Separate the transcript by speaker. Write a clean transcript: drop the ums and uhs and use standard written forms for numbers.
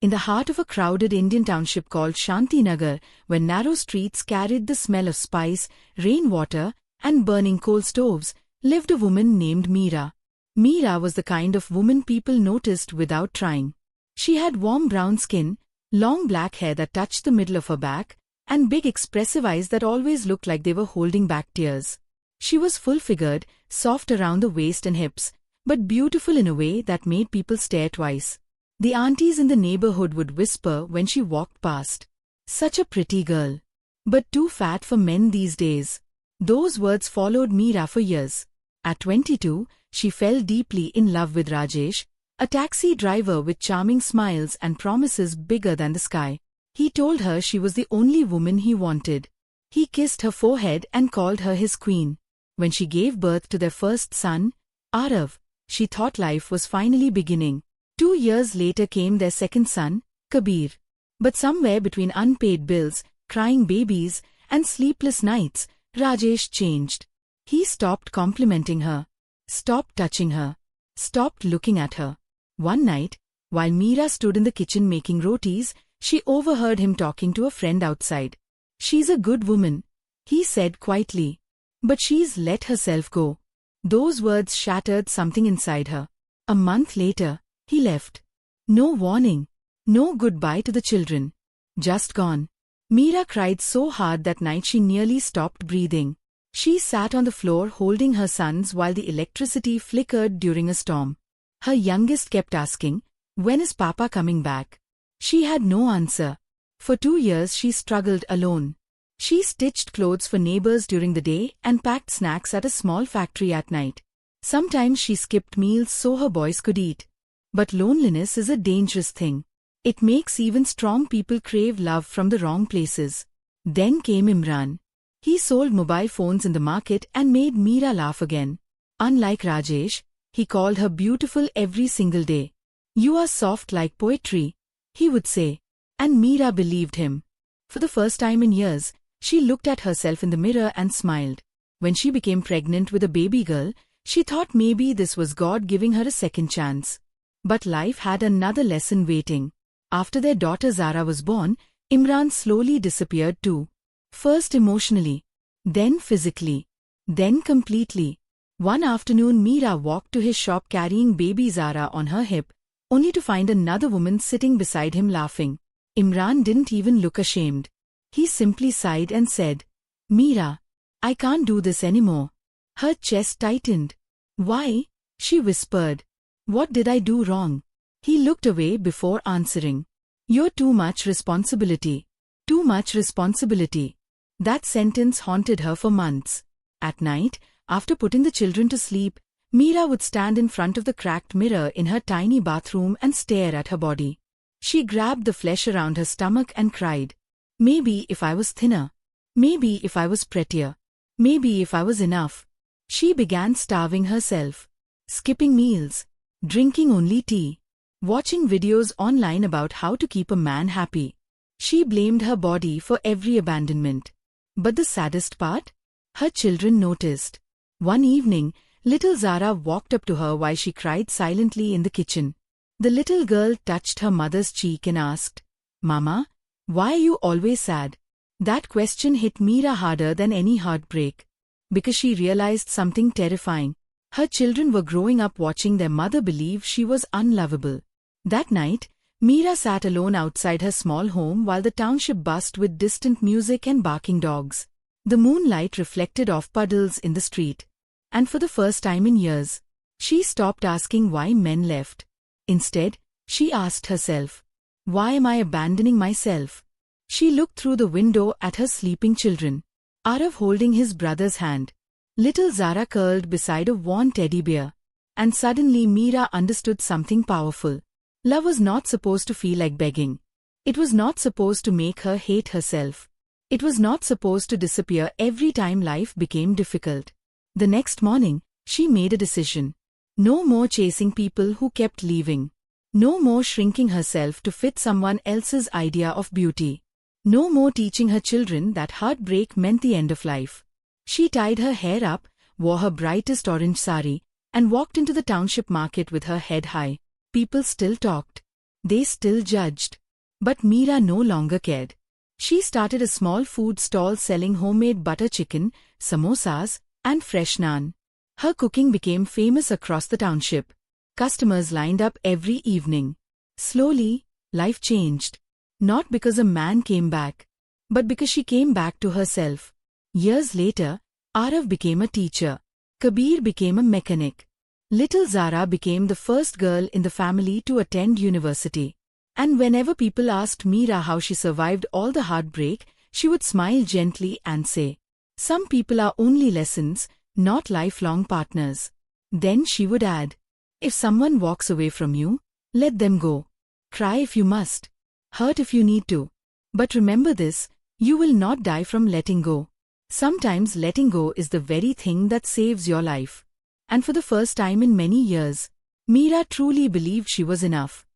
Speaker 1: in the heart of a crowded Indian township called Shantinagar, where narrow streets carried the smell of spice, rainwater, and burning coal stoves, lived a woman named Meera. Meera was the kind of woman people noticed without trying. She had warm brown skin, long black hair that touched the middle of her back, and big expressive eyes that always looked like they were holding back tears. She was full-figured, soft around the waist and hips, but beautiful in a way that made people stare twice. The aunties in the neighborhood would whisper when she walked past, "Such a pretty girl. But too fat for men these days." Those words followed Meera for years. At 22, she fell deeply in love with Rajesh, a taxi driver with charming smiles and promises bigger than the sky. He told her she was the only woman he wanted. He kissed her forehead and called her his queen. When she gave birth to their first son, Arav, she thought life was finally beginning. 2 years later came their second son, Kabir. But somewhere between unpaid bills, crying babies, and sleepless nights, Rajesh changed. He stopped complimenting her, stopped touching her, stopped looking at her. One night, while Meera stood in the kitchen making rotis, she overheard him talking to a friend outside. "She's a good woman," he said quietly, "but she's let herself go." Those words shattered something inside her. A month later, he left. No warning, no goodbye to the children. Just gone. Meera cried so hard that night she nearly stopped breathing. She sat on the floor holding her sons while the electricity flickered during a storm. Her youngest kept asking, "When is Papa coming back?" She had no answer. For 2 years she struggled alone. She stitched clothes for neighbors during the day and packed snacks at a small factory at night. Sometimes she skipped meals so her boys could eat. But loneliness is a dangerous thing. It makes even strong people crave love from the wrong places. Then came Imran. He sold mobile phones in the market and made Meera laugh again. Unlike Rajesh, he called her beautiful every single day. "You are soft like poetry," he would say. And Meera believed him. For the first time in years, she looked at herself in the mirror and smiled. When she became pregnant with a baby girl, she thought maybe this was God giving her a second chance. But life had another lesson waiting. After their daughter Zara was born, Imran slowly disappeared too. First emotionally, then physically, then completely. One afternoon Meera walked to his shop carrying baby Zara on her hip, only to find another woman sitting beside him laughing. Imran didn't even look ashamed. He simply sighed and said, "Meera, I can't do this anymore." Her chest tightened. "Why?" she whispered. "What did I do wrong?" He looked away before answering. "You're too much responsibility. Too much responsibility." That sentence haunted her for months. At night, after putting the children to sleep, Meera would stand in front of the cracked mirror in her tiny bathroom and stare at her body. She grabbed the flesh around her stomach and cried, "Maybe if I was thinner. Maybe if I was prettier. Maybe if I was enough." She began starving herself, skipping meals, drinking only tea, watching videos online about how to keep a man happy. She blamed her body for every abandonment. But the saddest part? Her children noticed. One evening, little Zara walked up to her while she cried silently in the kitchen. The little girl touched her mother's cheek and asked, "Mama, why are you always sad?" That question hit Meera harder than any heartbreak. Because she realized something terrifying. Her children were growing up watching their mother believe she was unlovable. That night, Meera sat alone outside her small home while the township buzzed with distant music and barking dogs. The moonlight reflected off puddles in the street. And for the first time in years, she stopped asking why men left. Instead, she asked herself, "Why am I abandoning myself?" She looked through the window at her sleeping children. Arav holding his brother's hand. Little Zara curled beside a worn teddy bear. And suddenly Meera understood something powerful. Love was not supposed to feel like begging. It was not supposed to make her hate herself. It was not supposed to disappear every time life became difficult. The next morning, she made a decision. No more chasing people who kept leaving. No more shrinking herself to fit someone else's idea of beauty. No more teaching her children that heartbreak meant the end of life. She tied her hair up, wore her brightest orange sari, and walked into the township market with her head high. People still talked. They still judged. But Meera no longer cared. She started a small food stall selling homemade butter chicken, samosas, and fresh naan. Her cooking became famous across the township. Customers lined up every evening. Slowly, life changed. Not because a man came back, but because she came back to herself. Years later, Arav became a teacher. Kabir became a mechanic. Little Zara became the first girl in the family to attend university. And whenever people asked Meera how she survived all the heartbreak, she would smile gently and say, "Some people are only lessons, not lifelong partners." Then she would add, "If someone walks away from you, let them go. Cry if you must. Hurt if you need to. But remember this, you will not die from letting go. Sometimes letting go is the very thing that saves your life." And for the first time in many years, Meera truly believed she was enough.